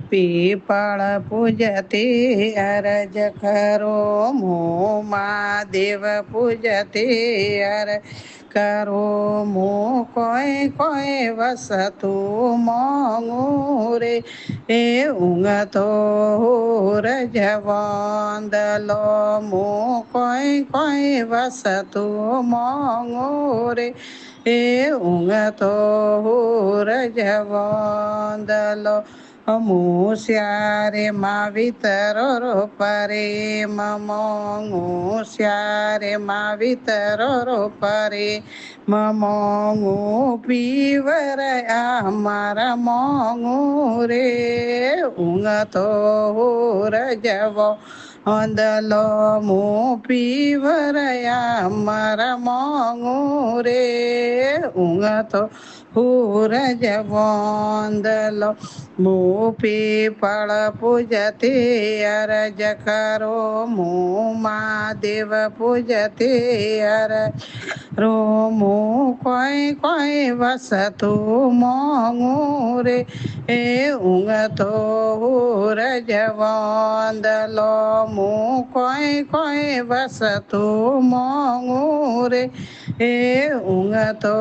પીપળ પૂજતી અરજ કરો, મહાદેવ પૂજતી અરજ કરો. કોઈ કોઈ વસ્તુ મોંઘું રે, એ ઊંઘતો રજવંદલો. કોઈ વસ્તુ મોંઘું રે, એ ઊંઘતો રજવંદલો. મૂસ્યારે માં વિતરો રો પરે મૂસ્યારે માં વિતરો રો પરે મોંઘું પીવર મારા મોંઘું રે, ઊંઘતો રજવો અંદલો. પીવરયા મારા મોંઘું રે, ઊંઘતો રજવંદલો. પીપળ પૂજતી અરજ કરો, મહાદેવ પૂજતી અરજ કરો. કોઈ વસ્તુ મોંઘું રે, એ ઊંઘતો રજવંદલો. કોઈ વસ્તુ મોંઘું રે, એ ઊંઘતો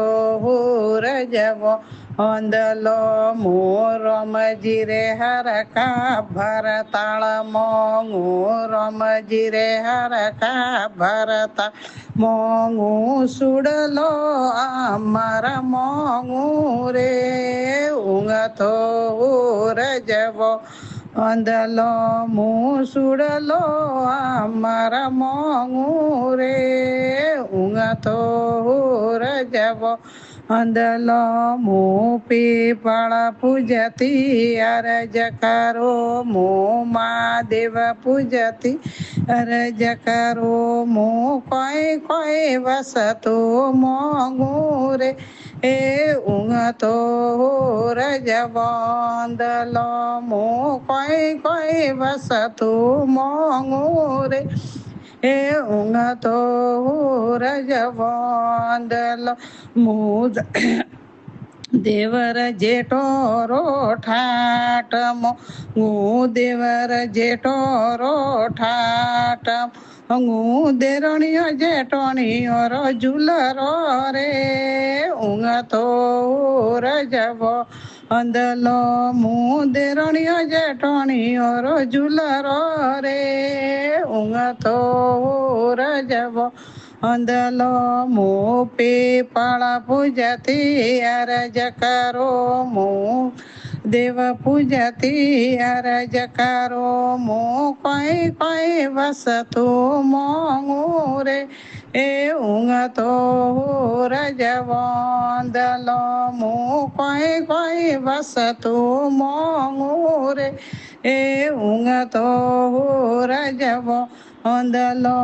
રજવંદલો. રમજી રે હરખા ભરતાળ રમજી રે હરખા ભરતા મોંઘું સુડલો અમારા મોંઘું રે, ઊંઘતો રજવો અંદલો. સુડલો અમારા મોંઘું રે, ઊંઘતો રજવો અંદલો. પીપળ પૂજતી અરજ કરો, મહાદેવ પૂજતી અરજ કરો. કોઈ વસ્તુ મોંઘું રે, એ ઊંઘતો રજવંદલો. કોઈ વસ્તુ મોંઘું રે, એ ઊંઘતો રજવંદલો. દેવર જેઠો રો ઠાઠમો, દેવર જેઠો રો ઠાઠમ. દેરણીઓ જેઠોણીઓ રો ઝૂલરો રે, ઊંઘતો રજવો અંદલો. દેરણીઓ જેઠોણીઓ રો ઝૂલરો રે, ઊંઘતો રજવો અંદલો. પીપળ પૂજતી અરજ કરો, દેવ પૂજતી અરજ કરો. કોઈ વસ્તુ મોંઘું રે, એ ઊંઘતો રજવંદલો. કોઈ વસ્તુ મોંઘું રે, એ ઊંઘતો રજવો અંદલો.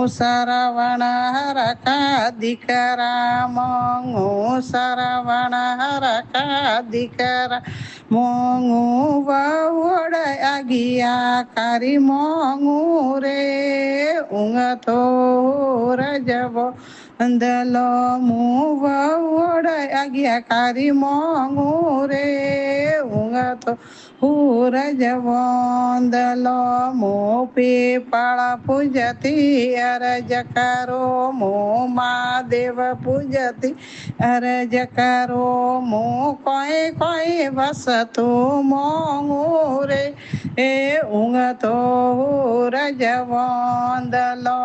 સરવણ હરખા દીકરા સરવણ હરખા દીકરા વડ આગિયા કરી મોંઘું રે, ઊંઘતો રજવો અંદલો. વડ આજ્ઞાકારી મોંઘું રે, ઊંઘતો રજવંદલો. પીપળ પૂજતી અરજ કરો, મહાદેવ પૂજતી અરજ કરો. કોઈ વસ્તુ મોંઘું રે, એ ઊંઘતો રજવંદલો.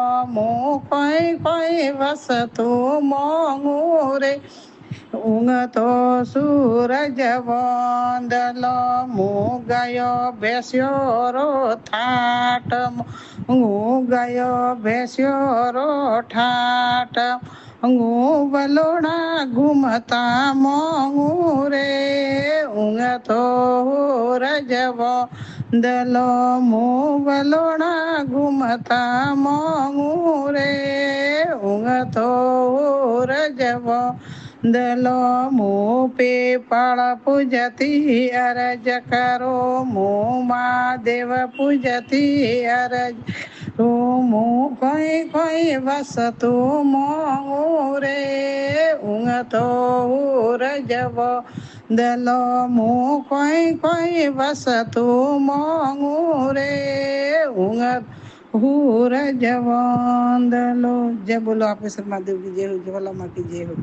કોઈ વસ્તુ મોંઘું રે, ઊંઘતો સૂરજવંદલો. ગયો બેસ્યો રો થાટ, ગયો બેસ્યો રો ઠાટ. વલોણા ઘૂમતા મોંઘું રે, ઊંઘતો રજવંદલો. વલોણા ઘૂમતા મોંઘું રે, ઊંઘતો રજવંદલો. પીપળ પૂજતી અરજ કરો, મહાદેવ પૂજતી અરજ રૂમું કોઈ વસતુ મોંઘું રે ઊંઘતો ઉરજવ દલો મું કોઈ વસતુ મોંઘું રે ઊંઘ હુર જવાંદલો. જય બોલો આપેશ્વર મહાદેવ કી જય હો, જ્વાલા માँ की जय हो।